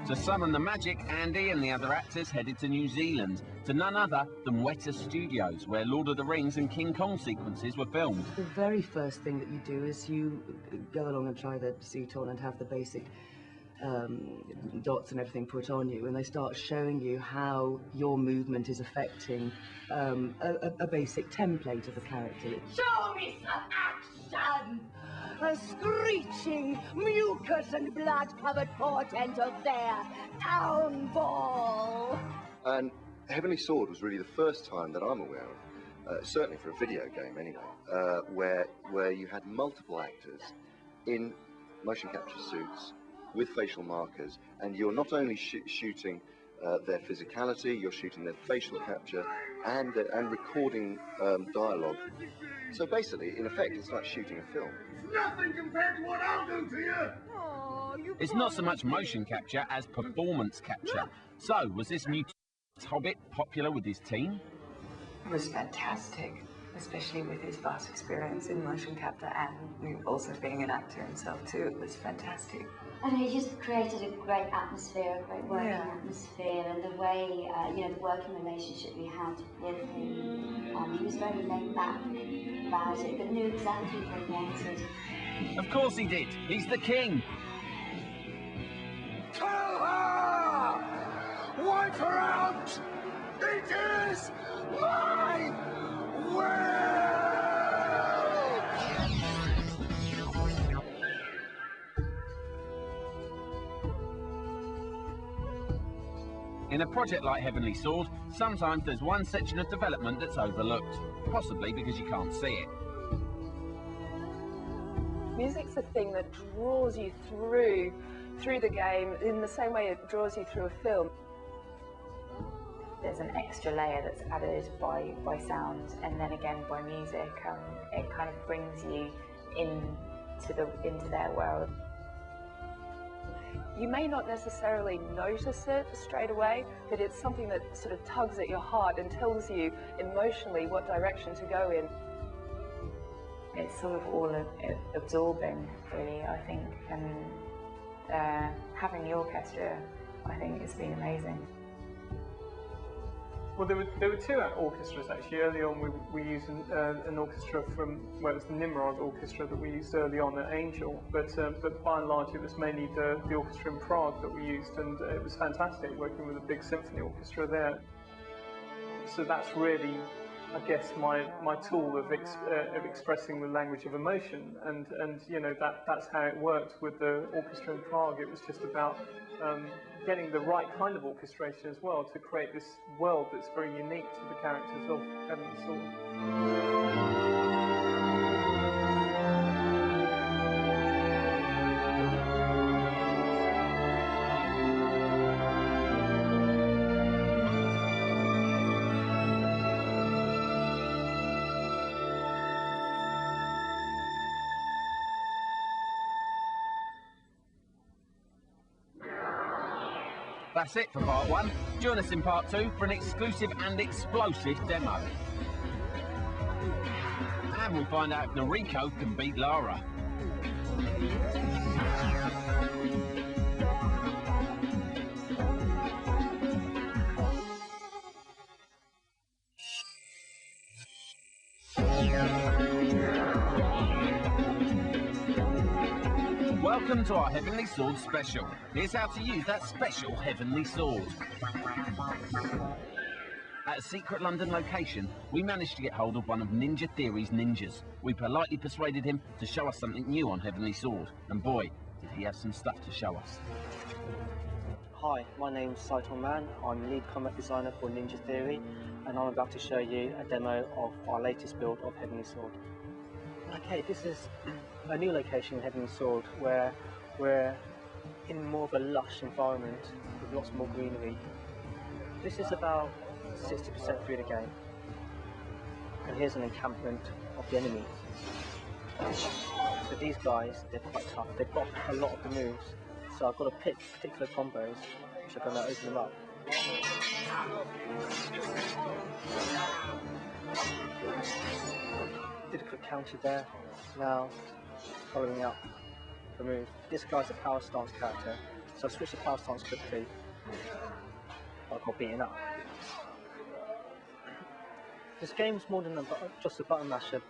To summon the magic, Andy and the other actors headed to New Zealand, to none other than Weta Studios, where Lord of the Rings and King Kong sequences were filmed. The very first thing that you do is you go along and try the suit on and have the basic dots and everything put on you, and they start showing you how your movement is affecting a basic template of the character. Show me some action! A screeching, mucus and blood-covered portent of their downfall! And Heavenly Sword was really the first time that I'm aware of, certainly for a video game anyway, where you had multiple actors in motion capture suits with facial markers, and you're not only shooting their physicality, you're shooting their facial capture and recording dialogue. So basically, in effect, it's like shooting a film. Nothing compared to what I'll do to you! It's not so much motion capture as performance capture. So, was this new Hobbit popular with his team? It was fantastic, especially with his vast experience in motion capture and also being an actor himself too. It was fantastic. And he just created a great atmosphere, a great working atmosphere, and the way, the working relationship we had with him. He was very laid back about it, but knew exactly what he wanted. Of course he did. He's the king. Tell her! Wipe her out! It is my will! In a project like Heavenly Sword, sometimes there's one section of development that's overlooked, possibly because you can't see it. Music's a thing that draws you through the game in the same way it draws you through a film. There's an extra layer that's added by sound and then again by music. It kind of brings you into their world. You may not necessarily notice it straight away, but it's something that sort of tugs at your heart and tells you emotionally what direction to go in. It's sort of all absorbing, really, I think, and having the orchestra, I think, has been amazing. Well, there were two orchestras actually. Early on, we used an orchestra from, well, it was the Nimrod orchestra that we used early on at Angel, but by and large it was mainly the orchestra in Prague that we used, and it was fantastic working with a big symphony orchestra there. So that's really, I guess, my tool of expressing the language of emotion, and that's how it worked with the orchestra in Prague. It was just about getting the right kind of orchestration as well to create this world that's very unique to the characters of Heavenly Sword. That's it for part 1. Join us in part 2 for an exclusive and explosive demo. And we'll find out if Noriko can beat Lara. Welcome to our Heavenly Sword special. Here's how to use that special Heavenly Sword. At a secret London location, we managed to get hold of one of Ninja Theory's ninjas. We politely persuaded him to show us something new on Heavenly Sword, and boy, did he have some stuff to show us. Hi, my name's Saito Man. I'm lead combat designer for Ninja Theory, and I'm about to show you a demo of our latest build of Heavenly Sword. Okay, this is a new location in Heavenly Sword where we're in more of a lush environment with lots more greenery. This is about 60% through the game. And here's an encampment of the enemy. So these guys, they're quite tough. They've got a lot of the moves. So I've got to pick particular combos which are going to open them up. Did a quick counter there. Now, following up the move. This guy's a power stance character, So I switched to power stance quickly. I got beaten up. This game's more than just a button masher,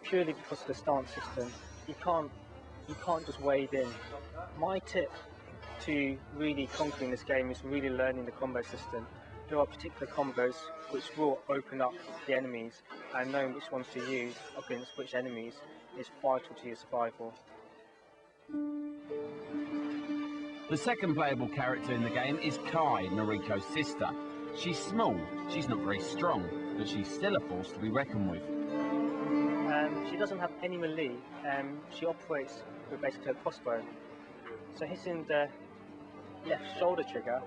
purely because of the stance system. You can't just wade in. My tip to really conquering this game is really learning the combo system. There are particular combos which will open up the enemies, and knowing which ones to use against which enemies is vital to your survival. The second playable character in the game is Kai, Noriko's sister. She's small, she's not very strong, but she's still a force to be reckoned with. She doesn't have any melee, she operates with basically a crossbow. So hitting the left shoulder trigger,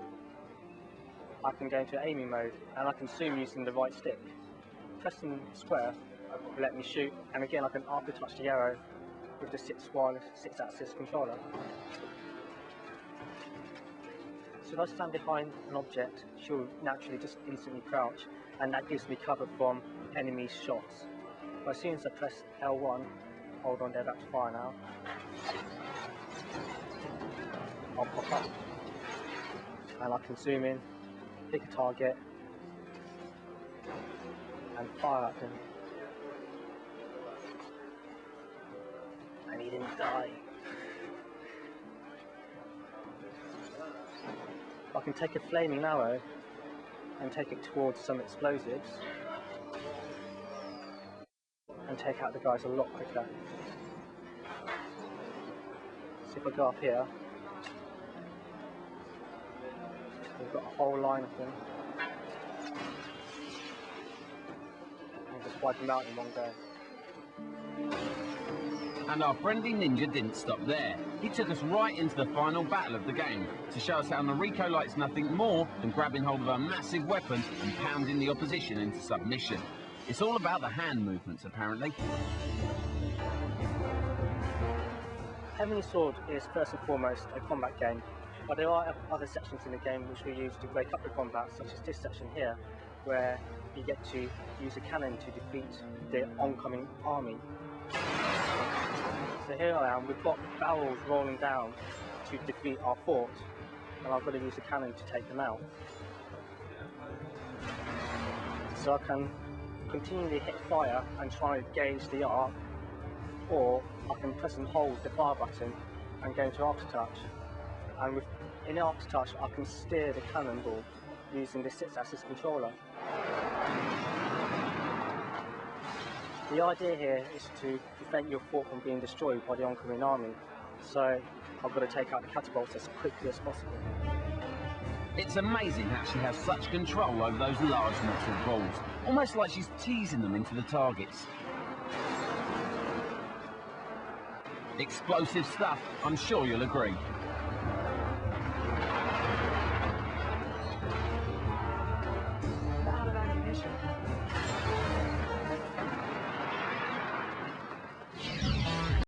I can go into aiming mode, and I can zoom using the right stick. Pressing square will let me shoot, and again I can after touch the arrow with the 6-axis controller. So if I stand behind an object, she'll naturally just instantly crouch, and that gives me cover from enemy shots. But as soon as I press L1, hold on, they're about to fire now, I'll pop up, and I can zoom in, pick a target, and fire at him. And he didn't die. I can take a flaming arrow and take it towards some explosives and take out the guys a lot quicker. So if I go up here, we've got a whole line of them. And just wipe them out in one go. And our friendly ninja didn't stop there. He took us right into the final battle of the game to show us how Noriko likes nothing more than grabbing hold of a massive weapon and pounding the opposition into submission. It's all about the hand movements, apparently. Heavenly Sword is first and foremost a combat game, but there are other sections in the game which we use to break up the combat, such as this section here, where you get to use a cannon to defeat the oncoming army. So here I am, we've got barrels rolling down to defeat our fort, and I've got to use a cannon to take them out. So I can continually hit fire and try to gauge the arc, or I can press and hold the fire button and go into aftertouch. And in aftertouch I can steer the cannonball using the 6-axis controller. The idea here is to prevent your fort from being destroyed by the oncoming army, so I've got to take out the catapults as quickly as possible. It's amazing how she has such control over those large metal balls, almost like she's teasing them into the targets. Explosive stuff, I'm sure you'll agree.